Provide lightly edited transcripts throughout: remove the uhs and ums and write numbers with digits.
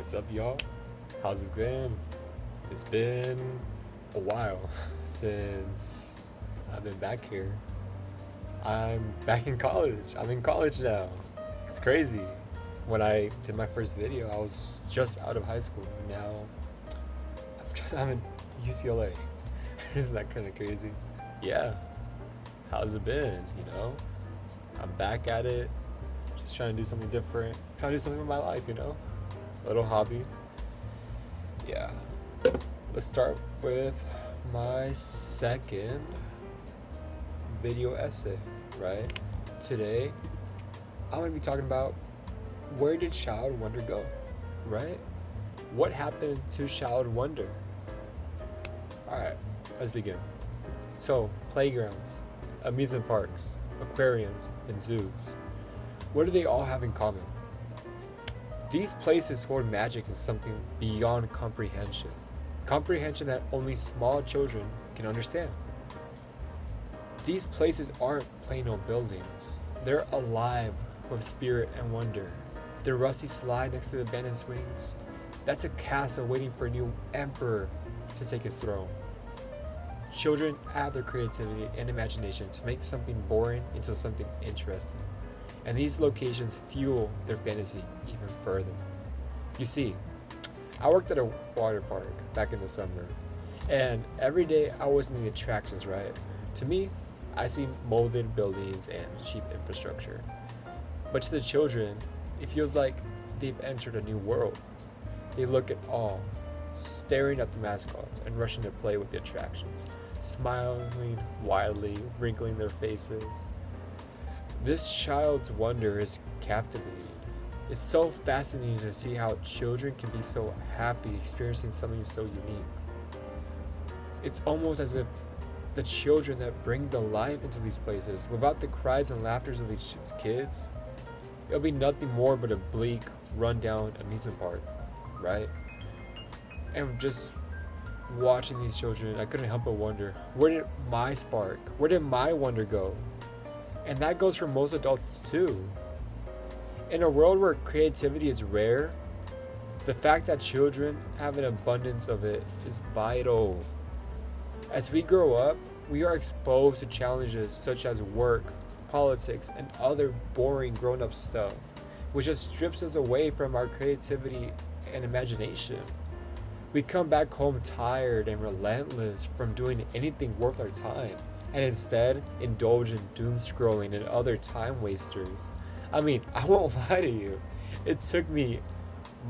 What's up, y'all? How's it been? It's been a while since I've been back here. I'm back in college. I'm in college now. It's crazy. When I did my first video, I was just out of high school. Now I'm in UCLA. Isn't that kind of crazy? Yeah. How's it been? I'm back at it. Just trying to do something different. Trying to do something with my life. A little hobby. Yeah. Let's start with my second video essay, right? Today, I'm going to be talking about where did child wonder go, right? What happened to child wonder? Alright, let's begin. So, playgrounds, amusement parks, aquariums, and zoos. What do they all have in common? These places hold magic and something beyond comprehension. Comprehension that only small children can understand. These places aren't plain old buildings. They're alive with spirit and wonder. The rusty slide next to the abandoned swings, that's a castle waiting for a new emperor to take his throne. Children add their creativity and imagination to make something boring into something interesting. And these locations fuel their fantasy even further. You see, I worked at a water park back in the summer, and every day I was in the attractions, right? To me, I see molded buildings and cheap infrastructure. But to the children, it feels like they've entered a new world. They look at awe, staring at the mascots and rushing to play with the attractions, smiling wildly, wrinkling their faces. This child's wonder is captivating. It's so fascinating to see how children can be so happy experiencing something so unique. It's almost as if the children that bring the life into these places, without the cries and laughters of these kids, it'll be nothing more but a bleak, rundown amusement park, right? And just watching these children, I couldn't help but wonder, where did my spark, where did my wonder go? And that goes for most adults too. In a world where creativity is rare, the fact that children have an abundance of it is vital. As we grow up, we are exposed to challenges such as work, politics, and other boring grown-up stuff, which just strips us away from our creativity and imagination. We come back home tired and relentless from doing anything worth our time, and instead indulge in doom scrolling and other time wasters. I mean, I won't lie to you, it took me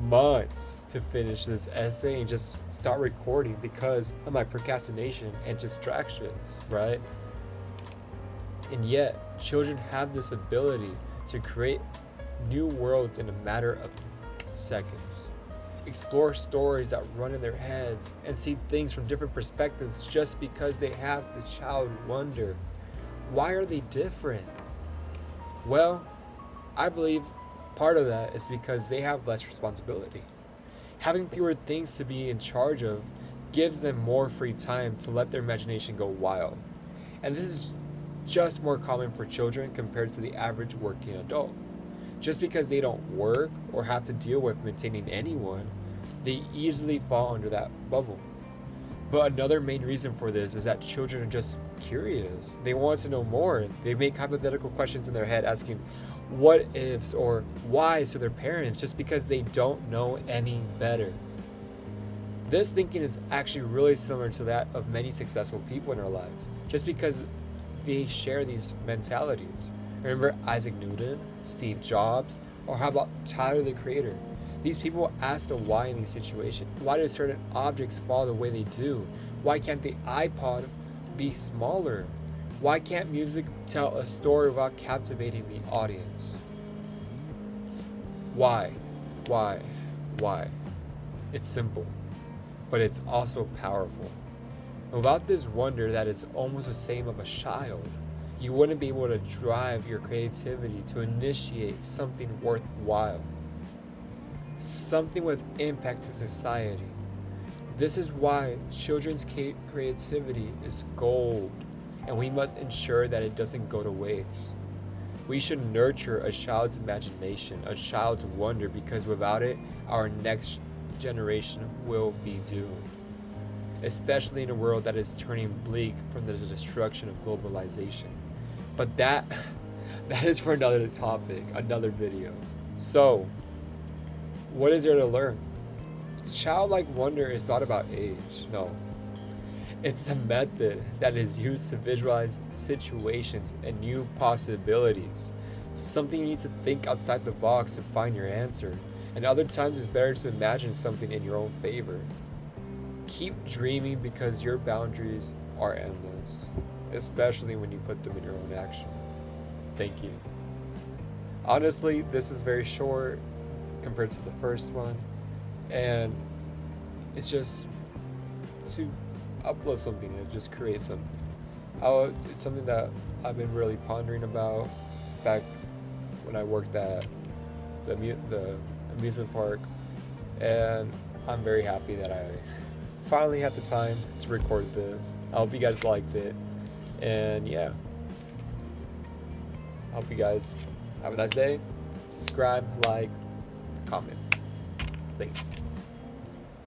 months to finish this essay and just start recording because of my procrastination and distractions, right? And yet, children have this ability to create new worlds in a matter of seconds. Explore stories that run in their heads and see things from different perspectives just because they have the child wonder. Why are they different? Well, I believe part of that is because they have less responsibility. Having fewer things to be in charge of gives them more free time to let their imagination go wild. And this is just more common for children compared to the average working adult. Just because they don't work or have to deal with maintaining anyone, they easily fall under that bubble. But another main reason for this is that children are just curious. They want to know more. They make hypothetical questions in their head asking what ifs or whys to their parents just because they don't know any better. This thinking is actually really similar to that of many successful people in our lives, just because they share these mentalities. Remember Isaac Newton, Steve Jobs, or how about Tyler the Creator? These people ask the why in these situations. Why do certain objects fall the way they do? Why can't the iPod be smaller? Why can't music tell a story without captivating the audience? Why? Why? It's simple, but it's also powerful. Without this wonder that is almost the same of a child, you wouldn't be able to drive your creativity to initiate something worthwhile, something with impact to society. This is why children's creativity is gold, and we must ensure that it doesn't go to waste. We should nurture a child's imagination, a child's wonder, because without it, our next generation will be doomed. Especially in a world that is turning bleak from the destruction of globalization. But that is for another topic, another video. So, what is there to learn? Childlike wonder is not about age, no. It's a method that is used to visualize situations and new possibilities. Something you need to think outside the box to find your answer, and other times it's better to imagine something in your own favor. Keep dreaming because your boundaries are endless, especially when you put them in your own action. Thank you. Honestly, this is very short compared to the first one, and it's just to upload something and just create something. It's something that I've been really pondering about back when I worked at the amusement park, and I'm very happy that I finally had the time to record this. I hope you guys liked it, and yeah, I hope you guys have a nice day. Subscribe, like, comment. Thanks.